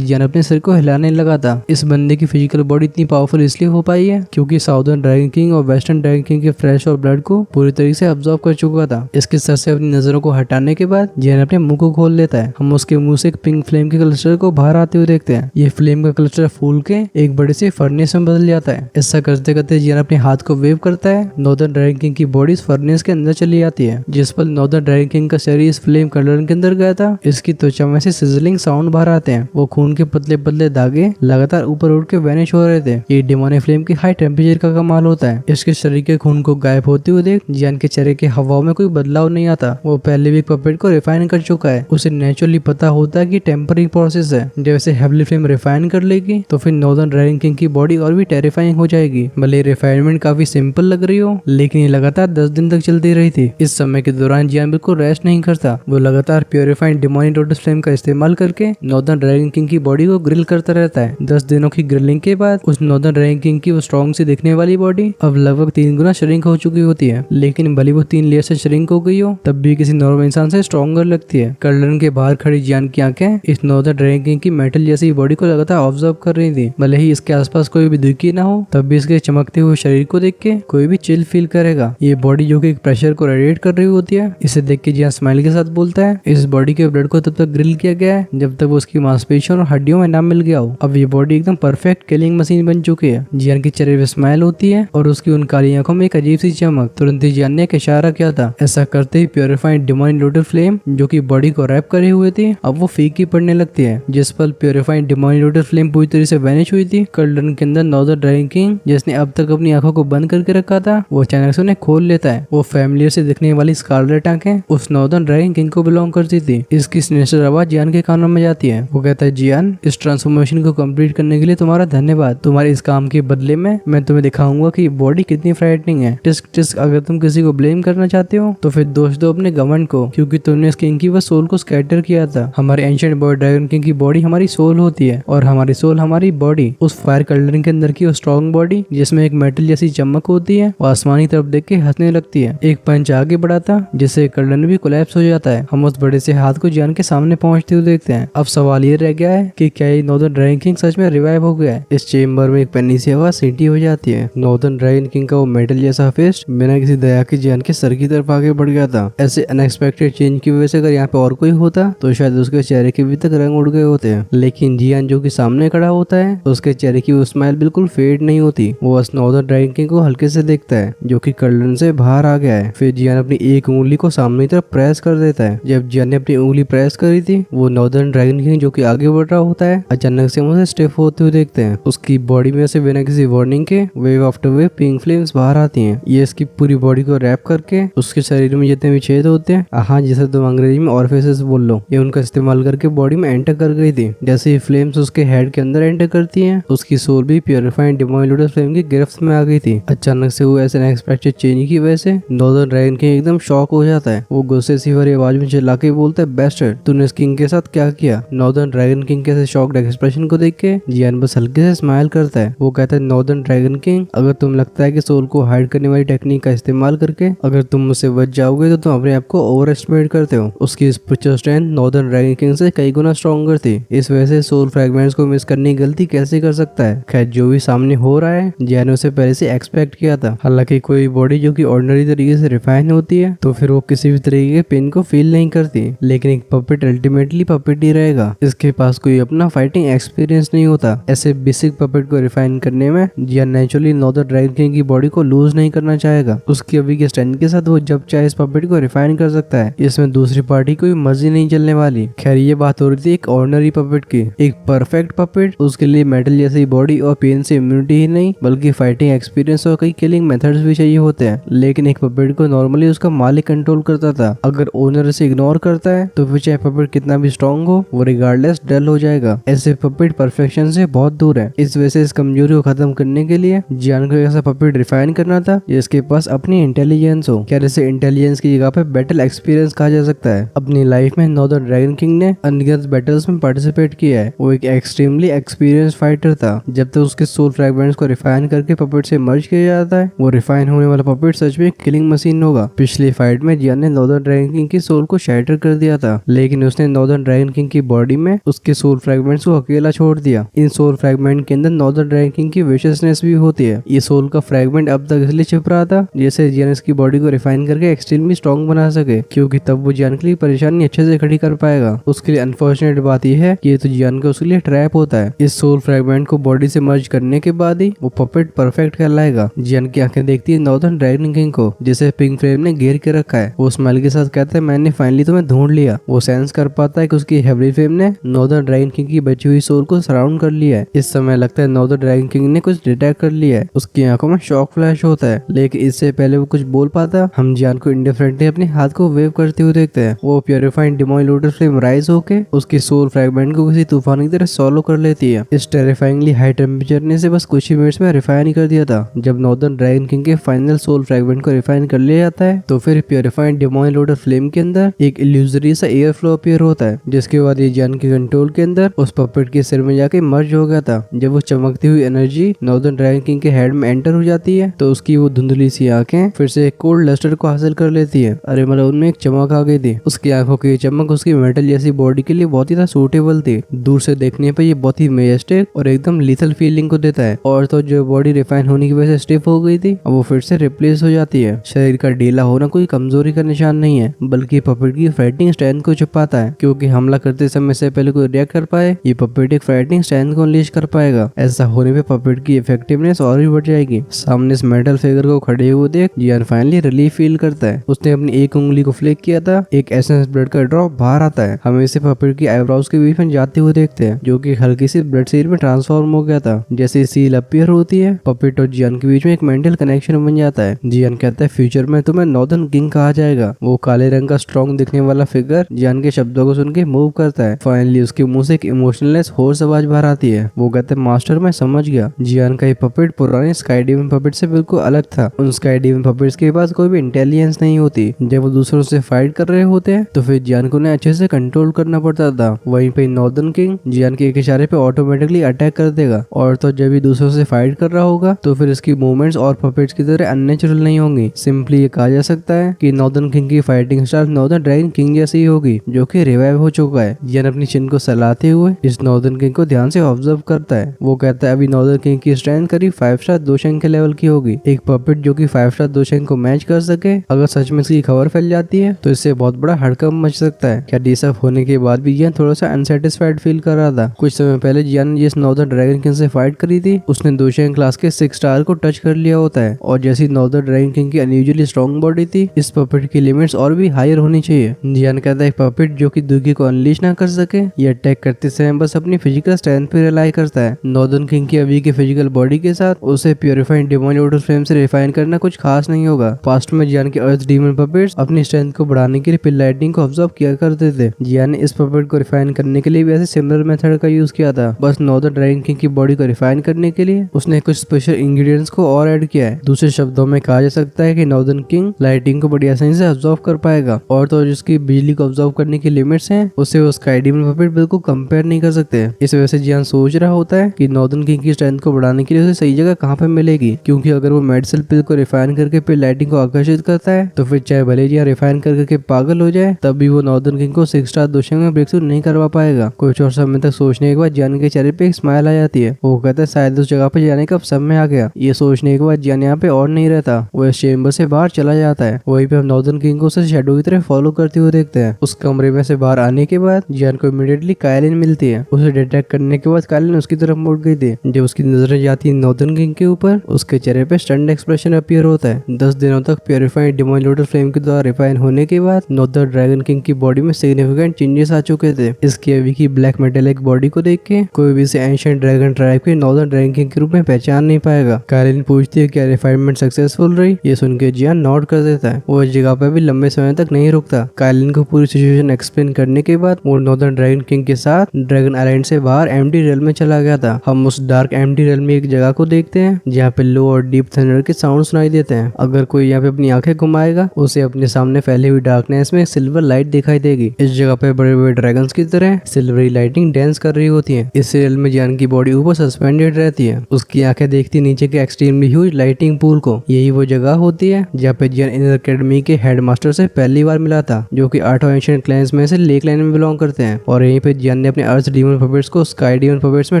जियान अपने सिर को हिलाने लगा था। इस बंदे की फिजिकल बॉडी इतनी पावरफुल इसलिए हो पाई है क्योंकि साउदर्न ड्रैगन किंग और वेस्टर्न ड्रैगन किंग के फ्लैश और ब्लड को पूरी तरीके से अब्सॉर्ब कर चुका था। इसके सर से अपनी नजरों को हटाने के बाद जियान अपने मुंह को खोल लेता है। हम उसके मुंह से एक पिंक फ्लेम के क्लस्टर को बाहर आते हुए देखते हैं। ये फ्लेम का क्लस्टर फूल के एक बड़े से फर्नेस में बदल जाता है। ऐसा करते करते जियान अपने हाथ को वेव करता है। नॉर्दर्न ड्रैगन किंग की बॉडी इस फर्नेस के अंदर चली जाती है। जिस पर नॉर्दर्न ड्रैगन किंग का शरीर इस फ्लेम कलर के अंदर गया था, इसकी त्वचा में से सिजलिंग साउंड बाहर आते हैं। वो खून के पतले पतले धागे लगातार ऊपर उठ के वैनिश हो रहे थे। ये डिमोनिक फ्लेम की हाई टेम्परेचर का कमाल होता है। इसके शरीर के खून को गायब होते हुए देख जियान के चेहरे के हवाओं में कोई बदलाव नहीं आता। वो पहले भी पपेट को रिफाइन कर चुका है। उसे नेचुरली पता होता है कि टेम्पररी प्रोसेस है। जैसे हेवली फ्लेम रिफाइन कर लेगी तो फिर नॉर्दर्न ड्रैगन किंग की बॉडी और भी टेरिफाइंग हो जाएगी। भले रिफाइनमेंट काफी सिंपल लग रही हो, लेकिन ये लगातार 10 दिन तक चलती रही थी। इस समय के दौरान जियान बिल्कुल रेस्ट नहीं करता। वो लगातार प्योरीफाइड डिमोनिक लोटस फ्लेम का इस्तेमाल करके नॉर्दर्न ड्रैगन किंग की बॉडी को ग्रिल करता रहता है। 10 दिनों की ग्रिलिंग के बाद उस नॉर्दर्न ड्रैगन किंग की वो स्ट्रॉन्ग सी दिखने वाली बॉडी अब लगभग 3 गुना श्रिंक हो चुकी होती है। लेकिन भले वो 3 लेयर से श्रिंक हो गई हो, तब भी किसी नॉर्मल इंसान से स्ट्रॉन्गर लगती है। कर्लन के बाहर खड़ी जियान की आंखें इस नॉर्दर्न ड्रैगन किंग की मेटल जैसी बॉडी को लगातार ऑब्जर्व कर रही थी। भले ही इसके आसपास कोई भी दुखी ना हो, तब भी इसके चमकते हुए शरीर को देख के कोई भी चिल फील करेगा। ये बॉडी जो कि प्रेशर को रेडिएट कर रही होती है, इसे देख के जियान स्माइल के साथ बोलता है इस बॉडी के ब्लड को तब तक ग्रिल किया गया है जब तक वो उसकी मांसपेशियों और हड्डियों में ना मिल गया हो। अब ये बॉडी एकदम परफेक्ट किलिंग मशीन बन चुकी है। जियान के चेहरे पे स्माइल होती है और उसकी उन काली आंखों में एक अजीब सी चमक। तुरंत ही जियान ने एक इशारा किया था। ऐसा करते ही प्योरीफाइड डिमोनिक लोटस फ्लेम जो कि बॉडी को रैप करे हुए थी, अब वो फीकी पड़ने लगती है। जिस पर प्योरीफाइड डिमोनिक लोटस फ्लेम पूरी तरह से वैनिश हुई थी, कर्लन के अंदर नॉर्दर्न ड्रैगन किंग जिसने अब तक अपनी आंखों को बंद करके रखा था, वो अचानक से उन्हें खोल लेता है। वो फैमिलियर से दिखने वाली स्कारलेट आंखें उस नॉर्दर्न ड्रैगन किंग को बिलोंग करती थी। इसकी सिनेस्टर आवाज जियान के कानों में जाती है। वो कहता है जियान, इस ट्रांसफॉर्मेशन को कंप्लीट करने के लिए तुम्हारा धन्यवाद। तुम्हारे इस काम के बदले में मैं तुम्हें दिखाऊंगा कि बॉडी कितनी फ्राइटनिंग है। टिस्क टिस्क, अगर तुम किसी को ब्लेम करना चाहते हो तो फिर दोष दो अपने घमंड को, क्योंकि तुमने इस किंग की वो सोल को स्कैटर किया था। हमारे एंशिएंट बर्ड ड्रैगन किंग की बॉडी हमारी सोल होती है और हमारी सोल हमारी बॉडी। उस फायर कलरिंग के अंदर की वो स्ट्रॉन्ग बॉडी जिसमें एक मेटल जैसी चमक होती है, वो आसमानी तरफ देख के हंसने लगती है। एक पंच आगे बढ़ाता जिससे कर्लन भी कोलैप्स हो जाता है। हम उस बड़े से हाथ को जियान के सामने पहुंचते हुए देखते हैं। अब सवाल ये रह गया है कि क्या ये नॉर्दर्न ड्रैगन किंग सच में रिवाइव हो गया है। इस चेम्बर में एक पन्नी सी आवाज सीटी हो जाती है। नॉर्दर्न ड्रैगन किंग का वो मेटल जैसा फेस बिना किसी दया के जियान के सर की तरफ आगे बढ़ गया था। ऐसे अनएक्सपेक्टेड चेंज की वजह से अगर यहाँ पे और कोई होता तो शायद उसके चेहरे के भी तक रंग उड़ गए होते हैं, लेकिन जियान जो कि सामने खड़ा होता है उसके चेहरे की वो स्माइल बिल्कुल फेड नहीं होती। वो बस नॉर्दर्न ड्रैगन किंग को हल्के से देखता है जो कि कर्लन से बाहर आ गया है। फिर जियान अपनी एक उंगली को सामने की तरफ प्रेस कर देता है। जब जियान ने अपनी उंगली प्रेस करी थी, वो नॉर्दर्न ड्रैगन किंग जो कि आगे बढ़ रहा होता है अचानक से मुझे स्टिफ होते हुए देखते हैं। उसकी बॉडी में से बिना किसी वार्निंग के wave after wave pink flames बाहर आती हैं। ये इसकी पूरी बॉडी को रैप करके उसके शरीर में जितने भी छेद होते हैं, हाँ जिसे तुम अंग्रेजी में ऑरिफिसेस बोल लो, ये उनका इस्तेमाल करके बॉडी में एंटर कर गई थी। जैसे ही फ्लेम्स उसके हेड के अंदर एंटर करती हैं, उसकी सोल भी प्योरीफाइड डिमोनिक लोटस फ्लेम की गिरफ्त में आ गई थी। अचानक से वो ऐसे अनएक्सपेक्टेड चेंज की वजह से नॉर्दर्न ड्रैगन किंग एकदम शॉक हो जाता है। वो गुस्से सी भरी आवाज में चिल्ला के बोलता है, बेस्टर्ड, तूने इस किंग के साथ क्या किया। नॉर्दर्न ड्रैगन किंग के शॉक्ड एक्सप्रेशन को देख के जियान बस हल्के से स्माइल करता है। वो कहता है, नॉर्दर्न ड्रैगन किंग, अगर तुम लगता है कि सोल को हाइड करने वाली टेक्निक का इस्तेमाल करके अगर तुम मुझसे बच जाओगे तो तुम अपने आप को ओवर एस्टिमेट करते हो। उसकी spiritual strength northern dragon king से कई गुना स्ट्रॉन्गर थी। इस वजह से सोल फ्रैगमेंट्स को मिस करने की गलती कैसे कर सकता है। खैर, जो भी सामने हो रहा है जियान ने उसे पहले से एक्सपेक्ट किया था। हालांकि कोई बॉडी जो कि ऑर्डिनरी तरीके से रिफाइन होती है तो फिर वो किसी भी तरीके के पेन को फील नहीं करती, लेकिन एक पपेट अल्टीमेटली पपेट ही रहेगा। इसके पास कोई अपना फाइटिंग एक्सपीरियंस नहीं होता। ऐसे बेसिक पपेट को रिफाइन करने में जियान नेचुरली नॉर्दर्न ड्रैगन किंग की बॉडी को लूज नहीं करना चाहेगा। उसकी अभी के स्ट्रेंथ के साथ वो जब चाहे इस पपेट को रिफाइन कर सकता है। इसमें दूसरी पार्टी कोई मर्जी नहीं चलने वाली। खैर, ये बात हो रही थी एक ऑर्डिनरी पपेट की। एक परफेक्ट पपेट, उसके लिए मेटल जैसी बॉडी और पेन से इम्यूनिटी ही नहीं बल्कि फाइटिंग एक्सपीरियंस और कई किलिंग मेथड्स भी चाहिए होते हैं। लेकिन एक पपेट को नॉर्मली उसका मालिक कंट्रोल करता था। अगर ओनर इसे इग्नोर करता है है तो फिर चाहे पपेट कितना भी स्ट्रॉन्ग हो वो रिगार्डलेस डल हो जाएगा। ऐसे पपेट परफेक्शन से बहुत दूर है। इस वजह से इस कमजोरी को खत्म करने के लिए जियान को ऐसा पपेट रिफाइन करना था जिसके पास अपनी इंटेलिजेंस हो। क्या जैसे इंटेलिजेंस की जगह पे बैटल एक्सपीरियंस कहा जा सकता है। अपनी लाइफ में नॉर्दर्न ड्रैगन किंग ने अनगिनत बैटल्स में पार्टिसिपेट किया है। वो एक एक्सट्रीमली एक्सपीरियंस फाइटर था। जब तक उसके सोल फ्रैगमेंट्स को रिफाइन करके पपेट से मर्ज किया जाता है वो रिफाइन होने वाला पपेट सच में किलिंग मशीन होगा। पिछली फाइट में जियान ने नॉर्दर्न ड्रैगन किंग की सोल को शैटर कर दिया था, लेकिन उसने नॉर्दर्न ड्रैगन किंग की बॉडी में उसके सोल फ्रैगमेंट्स को अकेला छोड़ दिया। इन सोल फ्रैगमेंट के अंदर नॉर्दर्न ड्रैगन किंग की विशियसनेस भी होती है। ये सोल का फ्रैगमेंट अब तक इसलिए छिप रहा था जैसे जियान इसकी बॉडी को रिफाइन करके एक्सट्रीमली स्ट्रॉन्ग बना सके, क्योंकि तब वो जियान के लिए परेशानी अच्छे से खड़ी कर पाएगा। उसके लिए अनफॉर्चुनेट बात यह है कि ये तो जियान का उसके लिए ट्रैप होता है। इस सोल फ्रैगमेंट को बॉडी से मर्ज करने के बाद ही वो पपेट परफेक्ट कहलाएगा। जियान की आंखें देखती है नॉर्दर्न ड्रैगन किंग को जिसे पिंक फ्लेम ने घेर के रखा है। वो स्माइल के साथ कहता है मैंने फाइनली तुम्हें ढूंढ लिया। वो सेंस कर पाता है कि उसकी हेवरी फ्लेम ने नॉर्दर्न ड्रैगन किंग की बची हुई सोल को सराउंड कर लिया है। इस समय लगता है नॉर्दर्न ड्रैगन किंग ने कुछ डिटेक्ट कर लिया है। उसकी आंखों में शॉक फ्लैश होता है, लेकिन इससे पहले वो कुछ बोल पाता हम जियान को इंडिफरेंटली अपने हाथ को वेव करते हुए देखते हैं। वो purified demon looter flame rise होके उसकी सोल फ्रैगमेंट को किसी तूफान की तरह सॉलो कर लेती है। इस टेरिफाइंगली हाई टेम्परेचर ने से बस कुछ ही मिनट्स में रिफाइन ही कर दिया था। जब नॉर्दर्न ड्रैगन किंग के फाइनल सोल फ्रैगमेंट को रिफाइन कर लिया जाता है तो फिर प्योरीफाइड डिमोन लूटर फ्लेम के अंदर एक इल्यूजरी सा एयर फ्लो अपीयर होता है, जिसके बाद ये जियान के कंट्रोल के अंदर उस पपेट के सिर में जाके मर्ज हो गया था। जब वो चमकती हुई एनर्जी नॉर्दर्न ड्रैगन किंग के हेड में एंटर हो जाती है तो उसकी वो धुंधली सी आंखें फिर से एक कोल्ड लस्टर को हासिल कर लेती है। अरे मतलब उनमें एक चमक आ गई थी। उसकी आंखों की चमक उसकी मेटल जैसी बॉडी के लिए बहुत ही सूटेबल थी। दूर से देखने पर ये बहुत ही मेजेस्टिक और एकदम लीथल फीलिंग को देता है। और तो जो बॉडी रिफाइन होने की वजह से स्टिफ हो गई थी अब वो फिर से रिप्लेस हो जाती है। शरीर का ढीला होना कोई कमजोरी का निशान नहीं है, बल्कि पपेट की फाइटिंग स्ट्रेंथ को छुपाता है। क्योंकि हमला करते समय से पहले कोई रिएक्ट कर पाए ये पपेट एक फाइटिंग स्ट्रेंथ को अनलीश कर पाएगा। ऐसा होने पे पपेट की इफेक्टिवनेस और भी बढ़ जाएगी। सामने इस मेटल फिगर को खड़े हुए देख जियान फाइनली रिलीफ फील करता है। उसने अपनी एक उंगली को फ्लिक किया था, एक एसेंस ब्लड का ड्रॉप बाहर आता है। हम इसे पपेट की आईब्रोज के बीच में जाते हुए देखते हैं, जो कि हल्की सी ब्लड सील में ट्रांसफॉर्म हो गया था। जैसे सील अपीयर होती है पपेट और जियान के बीच में एक मेंटल कनेक्शन बन जाता है। जियान कहता है फ्यूचर में तुम्हें नॉर्दर्न किंग कहा जाएगा। वो काले रंग का स्ट्रॉन्ग दिखने वाला फिगर जियान के शब्दों को सुन के मूव करता है। फाइनली उसके मुंह से एक इमोशनलेस होर्स आवाज बाहर आती है। वो कहता है मास्टर मैं समझ गया। जियान का ये पपेट पुराने स्काई डेमन पपेट से बिल्कुल अलग था। उन स्काई डेमन पपेट्स के पास कोई भी इंटेलिजेंस नहीं होती। जब वो दूसरों से फाइट कर रहे होते हैं तो फिर जियान को उन्हें अच्छे से कंट्रोल करना पड़ता था। वहीं पे नॉर्दर्न किंग जियान के एक इशारे पे ऑटोमेटिकली अटैक कर देगा। और तो जब भी दूसरों से फाइट कर रहा होगा तो फिर इसकी मूवमेंट्स और पपेट्स की तरह अननेचुरल नहीं होंगी। सिंपली ये कहा जा सकता है कि नॉर्दर्न किंग की fighting style northern dragon king जैसी ही होगी, जो कि रिवाइव हो चुका है। जियान अपनी चिन को सलाते हुए इस नॉर्दर्न किंग को ध्यान से ऑब्जर्व करता है। वो कहता है अभी नॉर्दर्न किंग की स्ट्रेंथ करीब 5 स्टार दोशंग के लेवल की होगी। एक पपेट जो कि 5 स्टार दोशंग को मैच कर सके अगर सच में इसकी खबर फैल जाती है तो इससे बहुत बड़ा हड़कंप मच सकता है। क्या ये सब होने के बाद भी जियान थोड़ा सा अनसेटिस्फाइड फील कर रहा था। कुछ समय पहले जियान ने जिस नॉर्दर्न ड्रैगन किंग से फाइट करी थी उसने दोशंग क्लास के 6 स्टार को टच कर लिया होता है। और जैसी नॉर्दर्न ड्रैगन किंग की अनयूजुअली स्ट्रॉन्ग बॉडी थी इस पपेट की लिमिट्स और भी हायर होनी चाहिए। जियान कहता है एक पपेट जो कि दुर्गी को अनलीश ना कर सके ये अटैक करते समय बस अपनी फिजिकल स्ट्रेंथ पे रिलाई करता है। नॉर्दर्न किंग की अभी की फिजिकल बॉडी के साथ उसे प्योरीफाइड डिमोन लूटर फ्लेम से रिफाइन करना कुछ खास नहीं होगा। पास्ट में जियान के अर्थ डीमन पपेट्स अपनी स्ट्रेंथ को बढ़ाने के लिए पिल लाइटनिंग को ऑब्जर्व किया करते थे। जियान ने इस पपेट को रिफाइन करने के लिए भी ऐसे सिमिलर मेथड का यूज किया था। बस नॉर्दर्न ड्रैगन किंग की बॉडी को रिफाइन करने के लिए उसने कुछ स्पेशल इंग्रेडिएंट्स को और ऐड किया है। दूसरे शब्दों में कहा जा सकता है कि नॉर्दर्न किंग लाइटिंग को बड़ी आसानी से ऑब्जर्व कर पाएगा। और तो जिसकी बिजली को ऑब्जर्व करने की लिमिट्स हैं उसे वो स्काई डीमन पपेट बिल्कुल कंपेयर नहीं कर सकते। इस वजह से जियान सोच रहा होता है कि नॉर्दर्न किंग की स्ट्रेंथ को बढ़ाने के लिए उसे सही जगह कहाँ पे मिलेगी, क्योंकि अगर वो मेडिसिन पिल को रिफाइन करके पिल लाइटिंग को आकर्षित करता है तो फिर चाहे भले जियान रिफाइन करके पागल हो जाए तब भी वो नॉर्दर्न किंग को 6 स्टार दोशंग में ब्रेक थ्रू नहीं करवा पाएगा। कुछ और समय तक सोचने के बाद जियान के चेहरे पे एक स्माइल आ जाती है। वो कहता है शायद उस जगह पे जाने का समय आ गया। ये सोचने के बाद जियान यहाँ पे और नहीं रहता, वो इस चेम्बर से बाहर चला जाता है। वहीं पे हम नॉर्दर्न किंग को उसे शैडो की तरह फॉलो करते हुए देखते हैं। उस कमरे में से बाहर आने के बाद जियान को इमीडिएटली कायलिन मिलती है। उसे डिटेक्ट करने के बाद कायलिन उसकी तरफ मुड़ गई थी। जब उसकी नजरें जाती है नॉर्दर्न किंग के ऊपर उसके चेहरे पे स्टन्ड एक्सप्रेशन अपीयर होता है। 10 दिनों तक प्योरीफाइड डिमोन लूटर फ्लेम के द्वारा रिफाइन होने के बाद नॉर्दर्न ड्रैगन किंग की बॉडी में सिग्निफिकेंट चेंजेस आ चुके थे। इसकी अभी की ब्लैक मेटेलिक बॉडी को देख के कोई भी इसे एंशिएंट ड्रैगन ट्राइब के नॉर्दर्न ड्रैगन किंग के रूप में पहचान नहीं पाएगा। कायलिन पूछती है क्या रिफाइनमेंट सक्सेसफुल रही। ये सुन के जियान नॉट कर देता है। वो इस जगह पे भी लंबे समय तक नहीं रुकता। कायलिन को पूरी सिचुएशन एक्सप्लेन करने के बाद वो नॉर्दर्न ड्रैगन किंग के साथ ड्रैगन आइलैंड से बाहर एम्प्टी रियल में चला गया था। हम उस डार्क एम्प्टी रियल में एक जगह को देखते हैं जहाँ पे लो और डीप थंडर के साउंड सुनाई देते हैं। अगर कोई यहाँ पे अपनी आंखें घुमाएगा उसे अपने सामने फैली हुई डार्कनेस में सिल्वर लाइट दिखाई देगी। इस जगह पे बड़े बड़े ड्रैगन्स की तरह सिल्वरी लाइटिंग डांस कर रही होती है। इस रियल में जियान की बॉडी ऊपर सस्पेंडेड रहती है, उसकी आंखें देखती नीचे के एक्सट्रीमली ह्यूज लाइटिंग पूल को। यही वो जगह होती है जहाँ पे जियान इनर अकेडमी के हेडमास्टर से पहली बार मिला था, जो कि 8 एंशिएंट क्लैंस में से लेक लाइन में बिलोंग करते हैं। और यहीं पे जियान ने अपने अर्थ डीमन पपेट्स को स्काई डीमन पपेट्स में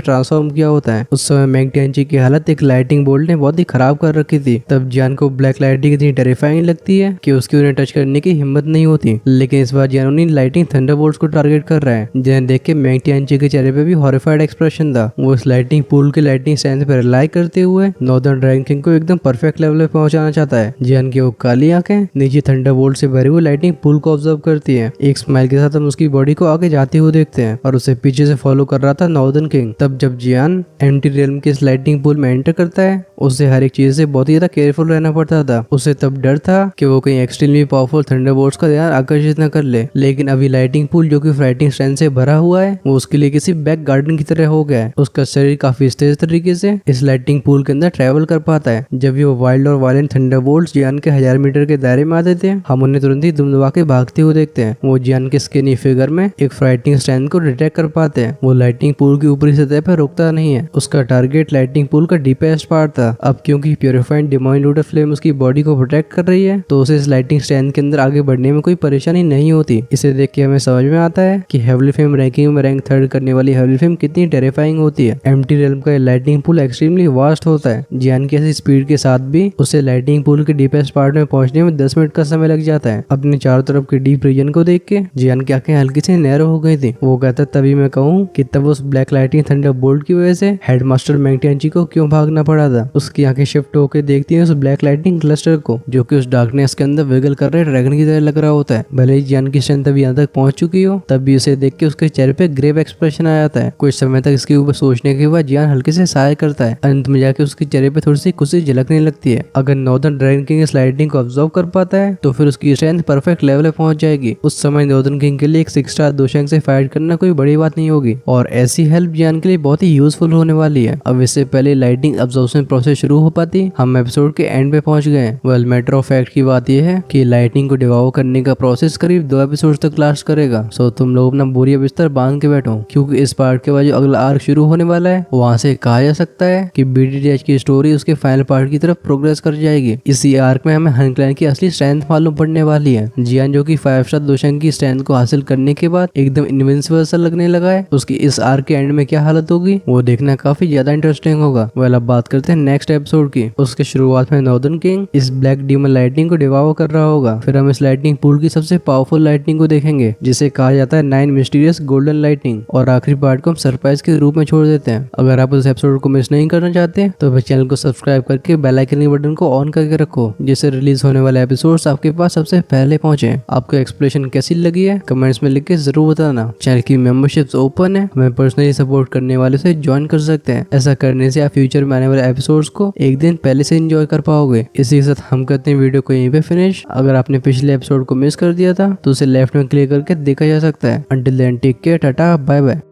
ट्रांसफॉर्म किया होता है। उस समय मैंग टिएनची की हालत एक लाइटिंग बोल्ट ने बहुत ही खराब कर रखी थी। तब जियान को ब्लैक लाइटिंग इतनी टेरिफाइंग लगती है कि उसकी उन्हें टच करने की हिम्मत नहीं होती। लेकिन इस बार जियान उन्हीं लाइटिंग थंडरबोल्ट्स को टारगेट कर रहा है, जिन्हें देख के मैंग टिएनची के चेहरे पे भी हॉरिफाइड एक्सप्रेशन था। वो इस लाइटिंग पूल के लाइटिंग स्ट्रेंथ पर रिलाई करते हुए नॉर्दर्न ड्रैगन किंग को एकदम परफेक्ट लेवल पे पहुंचाना चाहता है। जियान की वो काली आंखें नीचे थंडरबोल्ट से भरी हुई लाइटिंग पूल को ऑब्जर्व करती है। एक स्माइल के साथ हम उसकी बॉडी को आगे जाते हुए देखते हैं और उसे पीछे से फॉलो कर रहा था नॉर्दर्न किंग। तब जब जियान एम्प्टी रियल्म के इस लाइटिंग पूल में एंटर करता है, उसे हर एक चीज से बहुत ही ज्यादा केयरफुल रहना पड़ता था। उसे तब डर था कि वो कहीं एक्सट्रीमली पावरफुल थंडरबोल्ट्स का ध्यान आकर्षित न कर ले। लेकिन अभी लाइटिंग पूल जो कि फ्राइटिंग स्ट्रेंथ से भरा हुआ है, वो उसके लिए किसी बैक गार्डन की तरह हो गया है। उसका शरीर काफी तेज तरीके से इस लाइटिंग पूल के अंदर ट्रेवल कर पाता है। जब भी वो वाइल्ड और वायलेंट थंडरबोल्ट्स जियान के 1000 मीटर के दायरे में आते थे, हम उन्हें तुरंत ही दुम दबा के भागते हुए देखते हैं। वो जियान के स्किनी फिगर में एक फ्राइटिंग स्ट्रेंथ को डिटेक्ट कर पाते हैं। वो लाइटिंग पूल की ऊपरी सतह पर रुकता नहीं है, उसका टारगेट लाइटिंग पूल का डीपेस्ट पार्ट था। अब क्योंकि प्यूरिफाइड डिवाइन लूटर फ्लेम उसकी बॉडी को प्रोटेक्ट कर रही है, तो उसे इस लाइटिंग स्ट्रेंथ के अंदर आगे बढ़ने में कोई परेशानी नहीं होती। इसे देख के हमें समझ में आता है कि हेवली फ्लेम रैंकिंग में रैंक 3rd करने वाली हेवली फ्लेम कितनी टेरिफाइंग होती है। एम्प्टी रियल्म का लाइटिंग पूल एक्सट्रीमली वास्ट होता है। जियान की ऐसी स्पीड के साथ भी उसे लाइटिंग पूल के डीपेस्ट पार्ट में पहुंचने में 10 मिनट का समय लग जाता है। अपने चारों तरफ के डीप रीजन को देख के जियान की आंखें हल्की से नैरो हो गई थी। वो कहता तभी मैं कहूँ कि तब उस ब्लैक लाइटिंग थंडरबोल्ट की वजह से हेडमास्टर मैंग टिएनची को क्यों भागना पड़ा था। उसकी आंखें शिफ्ट होकर देखती है उस ब्लैक लाइटिंग क्लस्टर को, जो कि उस डार्कनेस के अंदर विगल कर रहे ड्रैगन की तरह लग रहा होता है। भले ही जियान की स्ट्रेंथ अभी यहाँ तक पहुंच चुकी हो, तब भी उसे देख के उसके चेहरे पे ग्रेव एक्सप्रेशन आ जाता है। कुछ समय तक इसके ऊपर सोचने के बाद जियान हल्के से साय करता है। अंत में जाके उसके चेहरे पे थोड़ी सी खुशी झलकने लगती है। अगर नॉर्दर्न ड्रैगन किंग इस लाइटिंग को ऑब्जर्व कर पाता है तो फिर उसकी स्ट्रेंथ परफेक्ट लेवल पे पहुंच जाएगी। उस समय नॉर्दर्न किंग के लिए एक 6 स्टार दोशंग से फाइट करना कोई बड़ी बात नहीं होगी और ऐसी हेल्प जियान के लिए बहुत ही यूजफुल होने वाली है। अब इससे पहले लाइटिंग ऑब्जर्वेशन प्रोसेस शुरू हो पाती, हम एपिसोड के एंड पे पहुंच गए हैं। वेल मैटर ऑफ फैक्ट की बात यह है कि लाइटिंग को डिवाओ करने का प्रोसेस करीब 2 एपिसोड तक लास्ट करेगा। सो तुम लोग अपना बोरिया बिस्तर बांध के बैठो, क्योंकि इस पार्ट के बाद जो अगला आर्क शुरू होने वाला है, वहां से कहा जा सकता है कि BTTH की स्टोरी उसके फाइनल पार्ट की तरफ प्रोग्रेस कर जाएगी। इसी आर्क में हमें हन क्लैन की असली स्ट्रेंथ मालूम पड़ने वाली है। जियान जो कि 5 स्टार दोशंग की स्ट्रेंथ को हासिल करने के बाद एकदम इनविंसिबल सा लगने लगा है, उसकी इस आर्क के एंड में क्या हालत होगी वो देखना काफी ज्यादा इंटरेस्टिंग होगा। वेल अब बात करते हैं नेक्स्ट एपिसोड की। उसके शुरुआत में नॉर्दर्न किंग इस ब्लैक डीमन लाइटिंग को डिवाओ कर रहा होगा। फिर हम इस लाइटिंग पूल की सबसे पावरफुल लाइटिंग को देखेंगे, जिसे कहा जाता है 9 मिस्टीरियस गोल्डन लाइटिंग। और आखिरी पार्ट को हम सरप्राइज के रूप में छोड़ देते हैं। अगर आप उस एपिसोड को मिस नहीं करना चाहते तो फिर चैनल को सब्सक्राइब करके बेल आइकन के बटन को ऑन करके रखो, जिससे रिलीज होने वाले एपिसोड्स आपके पास सबसे पहले पहुंचे। आपको एक्सप्लेनेशन कैसी लगी है कमेंट्स में लिख के जरूर बताना। चैनल की मेंबरशिप ओपन है, हमें पर्सनली सपोर्ट करने वाले से ज्वाइन कर सकते हैं। ऐसा करने से आप फ्यूचर में आने वाले एपिसोड्स को एक दिन पहले से एंजॉय कर पाओगे। इसी के साथ हम करते हैं वीडियो को यहीं पे फिनिश। अगर आपने पिछले एपिसोड को मिस कर दिया था तो उसे लेफ्ट में क्लिक करके देखा जा सकता है। Until then take care, tata bye bye.